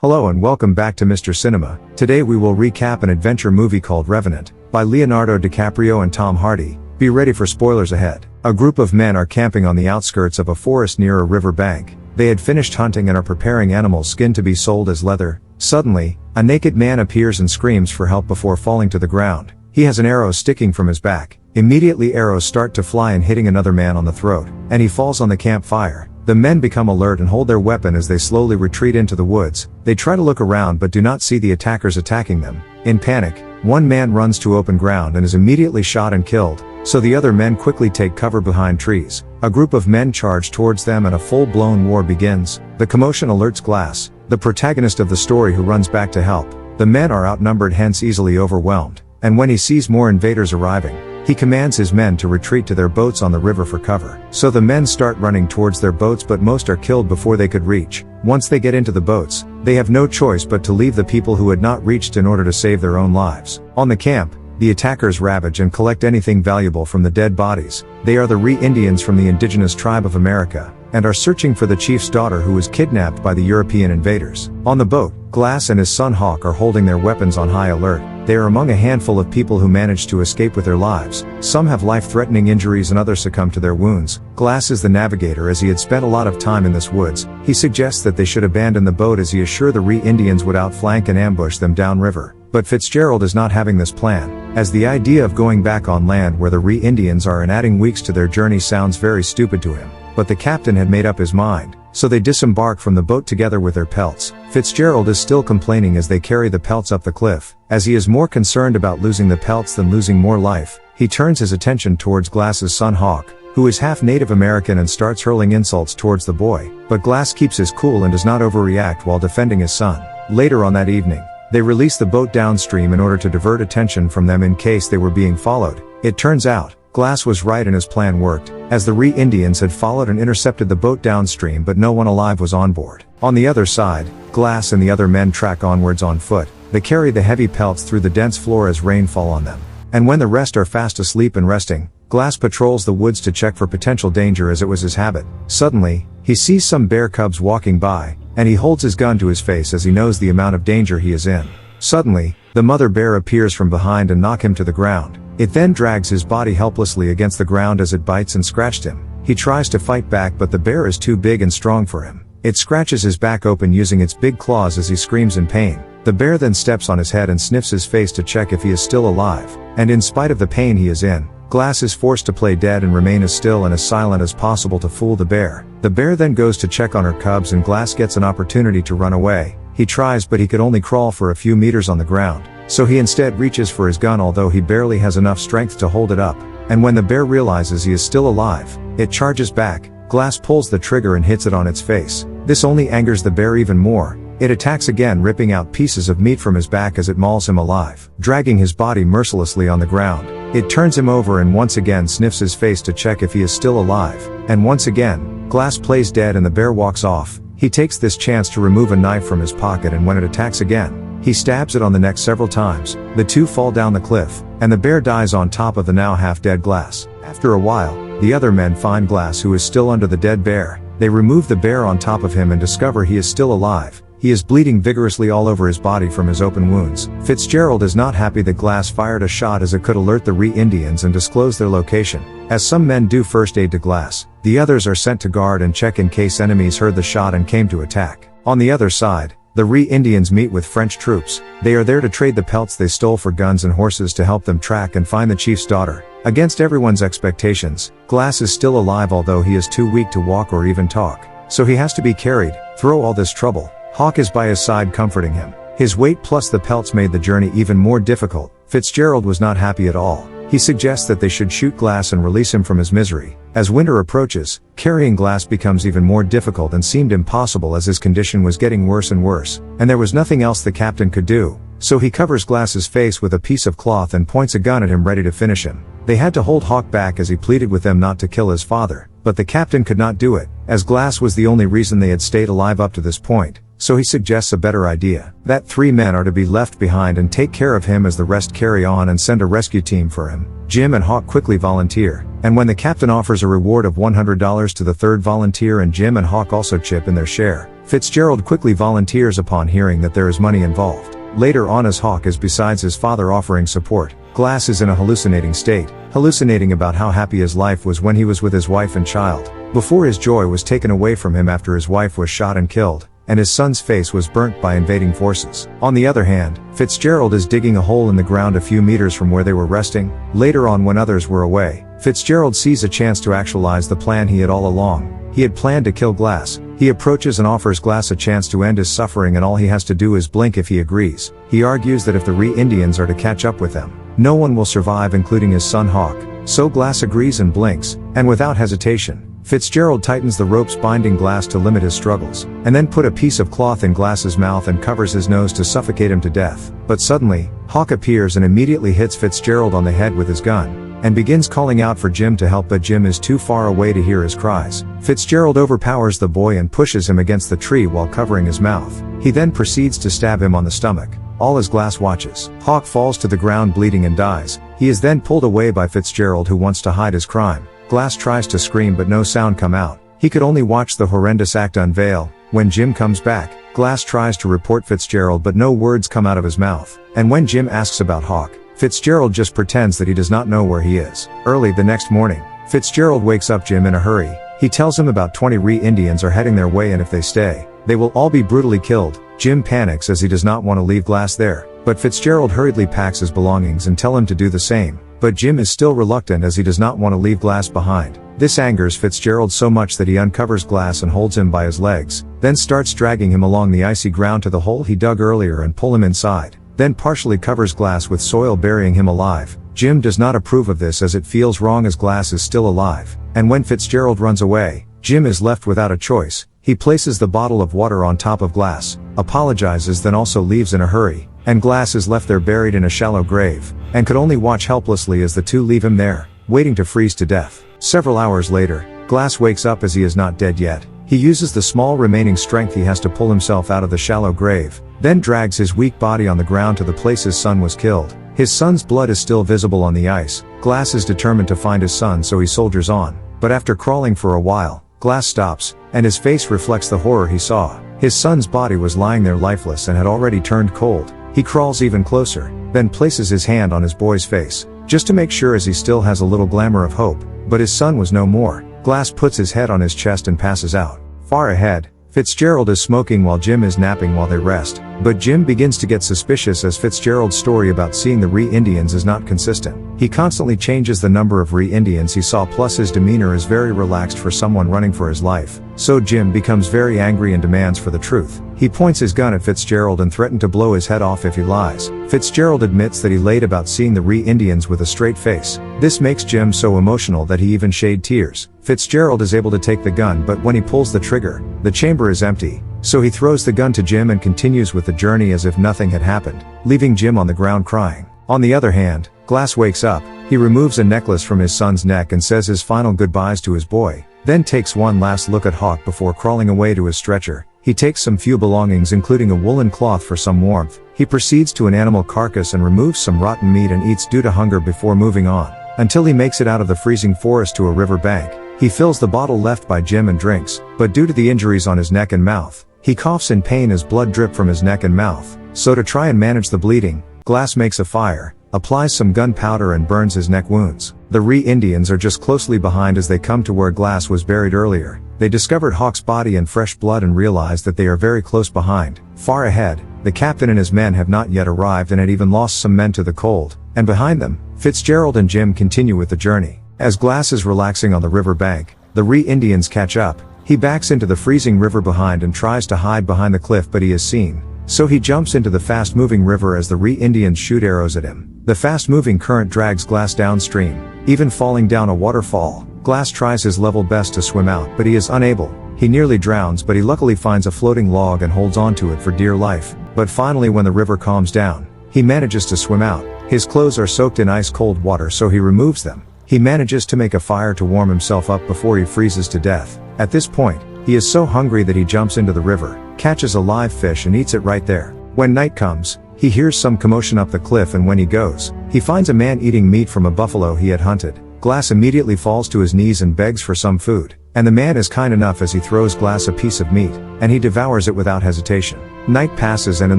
Hello and welcome back to Mr. Cinema. Today we will recap an adventure movie called Revenant, by Leonardo DiCaprio and Tom Hardy. Be ready for spoilers ahead. A group of men are camping on the outskirts of a forest near a river bank. They had finished hunting and are preparing animals' skin to be sold as leather. Suddenly, a naked man appears and screams for help before falling to the ground. He has an arrow sticking from his back. Immediately arrows start to fly and hitting another man on the throat, and he falls on the campfire. The men become alert and hold their weapon as they slowly retreat into the woods. They try to look around but do not see the attackers attacking them. In panic, one man runs to open ground and is immediately shot and killed, so the other men quickly take cover behind trees. A group of men charge towards them and a full-blown war begins. The commotion alerts Glass, the protagonist of the story, who runs back to help. The men are outnumbered, hence easily overwhelmed, and when he sees more invaders arriving, he commands his men to retreat to their boats on the river for cover. So the men start running towards their boats, but most are killed before they could reach. Once they get into the boats, they have no choice but to leave the people who had not reached in order to save their own lives. On the camp, the attackers ravage and collect anything valuable from the dead bodies. They are the Re-Indians from the indigenous tribe of America, and are searching for the chief's daughter who was kidnapped by the European invaders. On the boat, Glass and his son Hawk are holding their weapons on high alert. They are among a handful of people who managed to escape with their lives. Some have life-threatening injuries and others succumb to their wounds. Glass is the navigator, as he had spent a lot of time in this woods. He suggests that they should abandon the boat as he is sure the Re-Indians would outflank and ambush them downriver. But Fitzgerald is not having this plan, as the idea of going back on land where the Re-Indians are and adding weeks to their journey sounds very stupid to him. But the captain had made up his mind, so they disembark from the boat together with their pelts. Fitzgerald is still complaining as they carry the pelts up the cliff. As he is more concerned about losing the pelts than losing more life, he turns his attention towards Glass's son Hawk, who is half Native American, and starts hurling insults towards the boy. But Glass keeps his cool and does not overreact while defending his son. Later on that evening, they release the boat downstream in order to divert attention from them in case they were being followed. It turns out, Glass was right and his plan worked, as the Re-Indians had followed and intercepted the boat downstream, but no one alive was on board. On the other side, Glass and the other men track onwards on foot. They carry the heavy pelts through the dense floor as rain fall on them. And when the rest are fast asleep and resting, Glass patrols the woods to check for potential danger, as it was his habit. Suddenly, he sees some bear cubs walking by, and he holds his gun to his face as he knows the amount of danger he is in. Suddenly, the mother bear appears from behind and knocks him to the ground. It then drags his body helplessly against the ground as it bites and scratched him. He tries to fight back, but the bear is too big and strong for him. It scratches his back open using its big claws as he screams in pain. The bear then steps on his head and sniffs his face to check if he is still alive. And in spite of the pain he is in, Glass is forced to play dead and remain as still and as silent as possible to fool the bear. The bear then goes to check on her cubs and Glass gets an opportunity to run away. He tries, but he could only crawl for a few meters on the ground. So he instead reaches for his gun, although he barely has enough strength to hold it up. And when the bear realizes he is still alive, it charges back. Glass pulls the trigger and hits it on its face. This only angers the bear even more. It attacks again, ripping out pieces of meat from his back as it mauls him alive, dragging his body mercilessly on the ground. It turns him over and once again sniffs his face to check if he is still alive. And once again, Glass plays dead and the bear walks off. He takes this chance to remove a knife from his pocket, and when it attacks again, he stabs it on the neck several times. The two fall down the cliff, and the bear dies on top of the now half-dead Glass. After a while, the other men find Glass, who is still under the dead bear. They remove the bear on top of him and discover he is still alive. He is bleeding vigorously all over his body from his open wounds. Fitzgerald is not happy that Glass fired a shot, as it could alert the Re-Indians and disclose their location. As some men do first aid to Glass, the others are sent to guard and check in case enemies heard the shot and came to attack. On the other side, the Re-Indians meet with French troops. They are there to trade the pelts they stole for guns and horses to help them track and find the chief's daughter. Against everyone's expectations, Glass is still alive, although he is too weak to walk or even talk. So he has to be carried. Through all this trouble, Hawk is by his side comforting him. His weight plus the pelts made the journey even more difficult. Fitzgerald was not happy at all. He suggests that they should shoot Glass and release him from his misery. As winter approaches, carrying Glass becomes even more difficult and seemed impossible, as his condition was getting worse and worse, and there was nothing else the captain could do. So he covers Glass's face with a piece of cloth and points a gun at him, ready to finish him. They had to hold Hawk back as he pleaded with them not to kill his father, but the captain could not do it, as Glass was the only reason they had stayed alive up to this point. So he suggests a better idea, that 3 men are to be left behind and take care of him as the rest carry on and send a rescue team for him. Jim and Hawk quickly volunteer, and when the captain offers a reward of $100 to the third volunteer and Jim and Hawk also chip in their share, Fitzgerald quickly volunteers upon hearing that there is money involved. Later on, as Hawk is besides his father offering support, Glass is in a hallucinating state, hallucinating about how happy his life was when he was with his wife and child, before his joy was taken away from him after his wife was shot and killed, and his son's face was burnt by invading forces. On the other hand, Fitzgerald is digging a hole in the ground a few meters from where they were resting. Later on, when others were away, Fitzgerald sees a chance to actualize the plan he had all along. He had planned to kill Glass. He approaches and offers Glass a chance to end his suffering, and all he has to do is blink if he agrees. He argues that if the Re-Indians are to catch up with them, no one will survive, including his son Hawk. So Glass agrees and blinks, and without hesitation, Fitzgerald tightens the ropes binding Glass to limit his struggles, and then put a piece of cloth in Glass's mouth and covers his nose to suffocate him to death. But suddenly, Hawk appears and immediately hits Fitzgerald on the head with his gun, and begins calling out for Jim to help, but Jim is too far away to hear his cries. Fitzgerald overpowers the boy and pushes him against the tree while covering his mouth. He then proceeds to stab him on the stomach, all as Glass watches. Hawk falls to the ground bleeding and dies. He is then pulled away by Fitzgerald, who wants to hide his crime. Glass tries to scream but no sound come out. He could only watch the horrendous act unveil. When Jim comes back, Glass tries to report Fitzgerald but no words come out of his mouth. And when Jim asks about Hawk, Fitzgerald just pretends that he does not know where he is. Early the next morning, Fitzgerald wakes up Jim in a hurry. He tells him about 20 Re-Indians are heading their way, and if they stay, they will all be brutally killed. Jim panics as he does not want to leave Glass there, but Fitzgerald hurriedly packs his belongings and tell him to do the same. But Jim is still reluctant as he does not want to leave Glass behind. This angers Fitzgerald so much that he uncovers Glass and holds him by his legs, then starts dragging him along the icy ground to the hole he dug earlier and pull him inside, then partially covers Glass with soil, burying him alive. Jim does not approve of this as it feels wrong as Glass is still alive, and when Fitzgerald runs away, Jim is left without a choice. He places the bottle of water on top of Glass, apologizes, then also leaves in a hurry, and Glass is left there buried in a shallow grave, and could only watch helplessly as the two leave him there, waiting to freeze to death. Several hours later, Glass wakes up as he is not dead yet. He uses the small remaining strength he has to pull himself out of the shallow grave, then drags his weak body on the ground to the place his son was killed. His son's blood is still visible on the ice. Glass is determined to find his son, so he soldiers on. But after crawling for a while, Glass stops, and his face reflects the horror he saw. His son's body was lying there lifeless and had already turned cold. He crawls even closer, then places his hand on his boy's face, just to make sure, as he still has a little glamor of hope. But his son was no more. Glass puts his head on his chest and passes out. Far ahead, Fitzgerald is smoking while Jim is napping while they rest, but Jim begins to get suspicious as Fitzgerald's story about seeing the Re-Indians is not consistent. He constantly changes the number of Re-Indians he saw, plus his demeanor is very relaxed for someone running for his life. So Jim becomes very angry and demands for the truth. He points his gun at Fitzgerald and threatens to blow his head off if he lies. Fitzgerald admits that he lied about seeing the Re-Indians with a straight face. This makes Jim so emotional that he even shed tears. Fitzgerald is able to take the gun, but when he pulls the trigger, the chamber is empty. So he throws the gun to Jim and continues with the journey as if nothing had happened, leaving Jim on the ground crying. On the other hand, Glass wakes up. He removes a necklace from his son's neck and says his final goodbyes to his boy, then takes one last look at Hawk before crawling away to his stretcher. He takes some few belongings, including a woolen cloth for some warmth. He proceeds to an animal carcass and removes some rotten meat and eats due to hunger before moving on, until he makes it out of the freezing forest to a river bank. He fills the bottle left by Jim and drinks, but due to the injuries on his neck and mouth, he coughs in pain as blood drip from his neck and mouth. So to try and manage the bleeding, Glass makes a fire, applies some gunpowder and burns his neck wounds. The Re-Indians are just closely behind as they come to where Glass was buried earlier. They discovered Hawk's body and fresh blood and realize that they are very close behind. Far ahead, the captain and his men have not yet arrived and had even lost some men to the cold, and behind them, Fitzgerald and Jim continue with the journey. As Glass is relaxing on the river bank, the Re-Indians catch up. He backs into the freezing river behind and tries to hide behind the cliff, but he is seen. So he jumps into the fast-moving river as the Re-Indians shoot arrows at him. The fast-moving current drags Glass downstream, even falling down a waterfall. Glass tries his level best to swim out, but he is unable. He nearly drowns, but he luckily finds a floating log and holds onto it for dear life. But finally, when the river calms down, he manages to swim out. His clothes are soaked in ice-cold water, so he removes them. He manages to make a fire to warm himself up before he freezes to death. At this point, he is so hungry that he jumps into the river, catches a live fish and eats it right there. When night comes, he hears some commotion up the cliff, and when he goes, he finds a man eating meat from a buffalo he had hunted. Glass immediately falls to his knees and begs for some food, and the man is kind enough as he throws Glass a piece of meat, and he devours it without hesitation. Night passes and in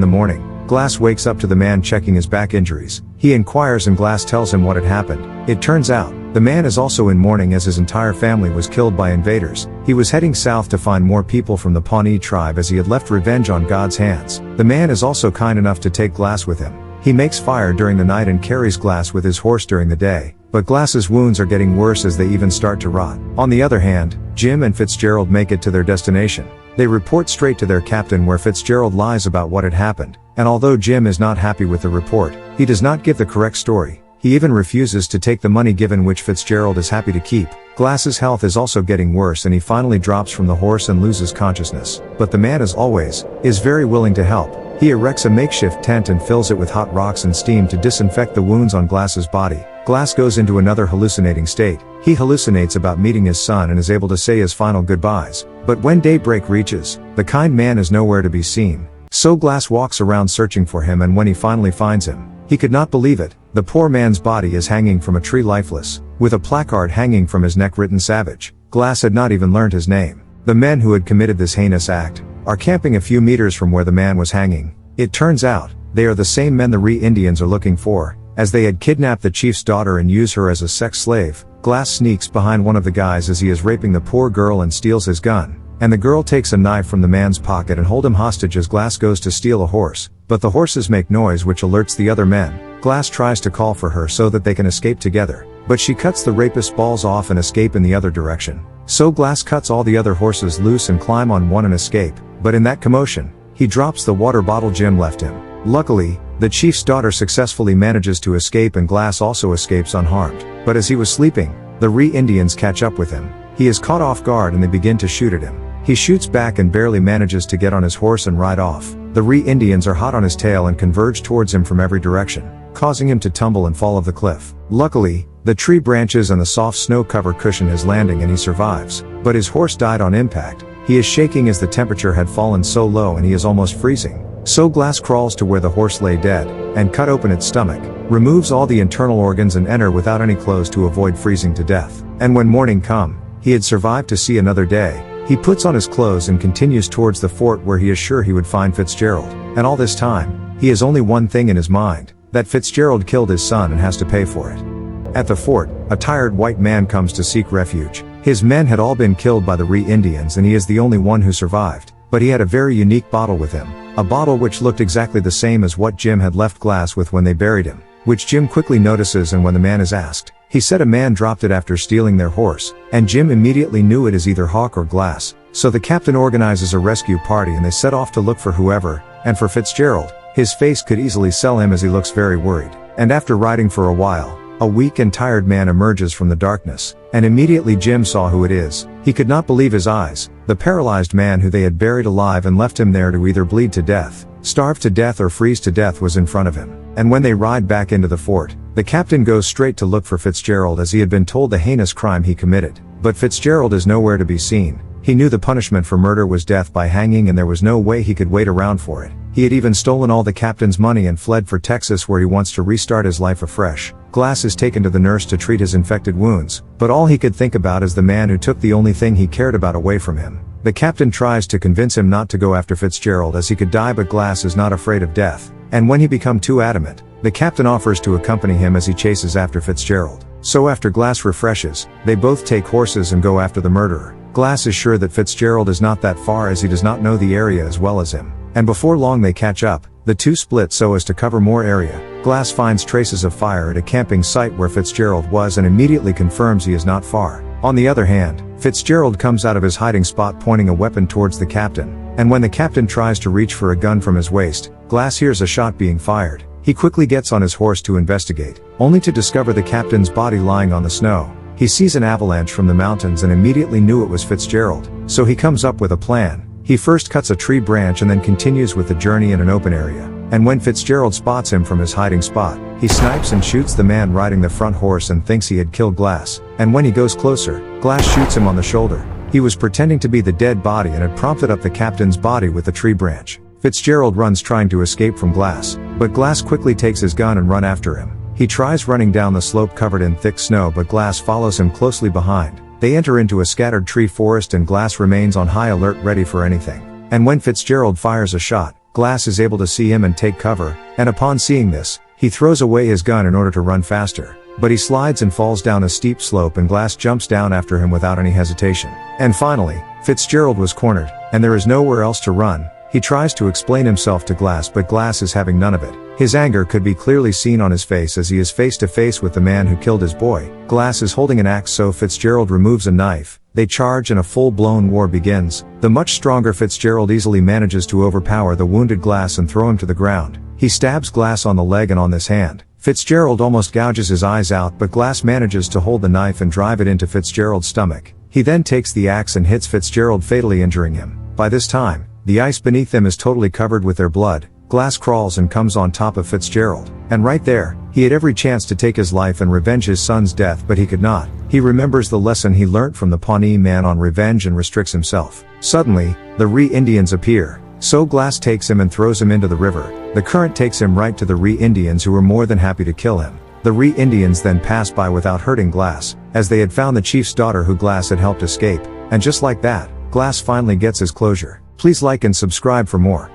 the morning, Glass wakes up to the man checking his back injuries. He inquires and Glass tells him what had happened. It turns out, the man is also in mourning as his entire family was killed by invaders. He was heading south to find more people from the Pawnee tribe as he had left revenge on God's hands. The man is also kind enough to take Glass with him. He makes fire during the night and carries Glass with his horse during the day, but Glass's wounds are getting worse as they even start to rot. On the other hand, Jim and Fitzgerald make it to their destination. They report straight to their captain where Fitzgerald lies about what had happened, and although Jim is not happy with the report, he does not give the correct story. He even refuses to take the money given, which Fitzgerald is happy to keep. Glass's health is also getting worse and he finally drops from the horse and loses consciousness, but the man, as always, is very willing to help. He erects a makeshift tent and fills it with hot rocks and steam to disinfect the wounds on Glass's body. Glass goes into another hallucinating state. He hallucinates about meeting his son and is able to say his final goodbyes. But when daybreak reaches, the kind man is nowhere to be seen. So Glass walks around searching for him, and when he finally finds him, he could not believe it. The poor man's body is hanging from a tree lifeless, with a placard hanging from his neck written "Savage." Glass had not even learned his name. The men who had committed this heinous act are camping a few meters from where the man was hanging. It turns out, they are the same men the Ree Indians are looking for, as they had kidnapped the chief's daughter and use her as a sex slave. Glass sneaks behind one of the guys as he is raping the poor girl and steals his gun, and the girl takes a knife from the man's pocket and hold him hostage as Glass goes to steal a horse, but the horses make noise which alerts the other men. Glass tries to call for her so that they can escape together, but she cuts the rapist's balls off and escape in the other direction. So Glass cuts all the other horses loose and climb on one and escape, but in that commotion, he drops the water bottle Jim left him. Luckily, the chief's daughter successfully manages to escape and Glass also escapes unharmed. But as he was sleeping, the Ree Indians catch up with him. He is caught off guard and they begin to shoot at him. He shoots back and barely manages to get on his horse and ride off. The Ree Indians are hot on his tail and converge towards him from every direction, causing him to tumble and fall off the cliff. Luckily, the tree branches and the soft snow cover cushion his landing and he survives, but his horse died on impact. He is shaking as the temperature had fallen so low and he is almost freezing. So Glass crawls to where the horse lay dead, and cut open its stomach, removes all the internal organs and enter without any clothes to avoid freezing to death. And when morning come, he had survived to see another day. He puts on his clothes and continues towards the fort where he is sure he would find Fitzgerald. And all this time, he has only one thing in his mind, that Fitzgerald killed his son and has to pay for it. At the fort, a tired white man comes to seek refuge. His men had all been killed by the Ree Indians and he is the only one who survived, but he had a very unique bottle with him. A bottle which looked exactly the same as what Jim had left Glass with when they buried him, which Jim quickly notices, and when the man is asked, he said a man dropped it after stealing their horse, and Jim immediately knew it as either Hawk or Glass. So the captain organizes a rescue party and they set off to look for whoever, and for Fitzgerald, his face could easily sell him as he looks very worried. And after riding for a while, a weak and tired man emerges from the darkness, and immediately Jim saw who it is. He could not believe his eyes. The paralyzed man who they had buried alive and left him there to either bleed to death, starve to death or freeze to death was in front of him. And when they ride back into the fort, the captain goes straight to look for Fitzgerald as he had been told the heinous crime he committed. But Fitzgerald is nowhere to be seen. He knew the punishment for murder was death by hanging and there was no way he could wait around for it. He had even stolen all the captain's money and fled for Texas where he wants to restart his life afresh. Glass is taken to the nurse to treat his infected wounds, but all he could think about is the man who took the only thing he cared about away from him. The captain tries to convince him not to go after Fitzgerald as he could die, but Glass is not afraid of death, and when he becomes too adamant, the captain offers to accompany him as he chases after Fitzgerald. So after Glass refreshes, they both take horses and go after the murderer. Glass is sure that Fitzgerald is not that far as he does not know the area as well as him, and before long they catch up. The two split so as to cover more area. Glass finds traces of fire at a camping site where Fitzgerald was and immediately confirms he is not far. On the other hand, Fitzgerald comes out of his hiding spot pointing a weapon towards the captain, and when the captain tries to reach for a gun from his waist, Glass hears a shot being fired. He quickly gets on his horse to investigate, only to discover the captain's body lying on the snow. He sees an avalanche from the mountains and immediately knew it was Fitzgerald, so he comes up with a plan. He first cuts a tree branch and then continues with the journey in an open area. And when Fitzgerald spots him from his hiding spot, he snipes and shoots the man riding the front horse and thinks he had killed Glass. And when he goes closer, Glass shoots him on the shoulder. He was pretending to be the dead body and had propped up the captain's body with the tree branch. Fitzgerald runs trying to escape from Glass, but Glass quickly takes his gun and run after him. He tries running down the slope covered in thick snow, but Glass follows him closely behind. They enter into a scattered tree forest and Glass remains on high alert, ready for anything. And when Fitzgerald fires a shot, Glass is able to see him and take cover, and upon seeing this, he throws away his gun in order to run faster. But he slides and falls down a steep slope and Glass jumps down after him without any hesitation. And finally, Fitzgerald was cornered, and there is nowhere else to run. He tries to explain himself to Glass, but Glass is having none of it. His anger could be clearly seen on his face as he is face to face with the man who killed his boy. Glass is holding an axe, so Fitzgerald removes a knife. They charge and a full-blown war begins. The much stronger Fitzgerald easily manages to overpower the wounded Glass and throw him to the ground. He stabs Glass on the leg and on this hand. Fitzgerald almost gouges his eyes out, but Glass manages to hold the knife and drive it into Fitzgerald's stomach. He then takes the axe and hits Fitzgerald, fatally injuring him. By this time, the ice beneath them is totally covered with their blood. Glass crawls and comes on top of Fitzgerald. And right there, he had every chance to take his life and revenge his son's death, but he could not. He remembers the lesson he learnt from the Pawnee man on revenge and restricts himself. Suddenly, the Ree-Indians appear. So Glass takes him and throws him into the river. The current takes him right to the Ree-Indians, who were more than happy to kill him. The Ree-Indians then pass by without hurting Glass, as they had found the chief's daughter who Glass had helped escape. And just like that, Glass finally gets his closure. Please like and subscribe for more.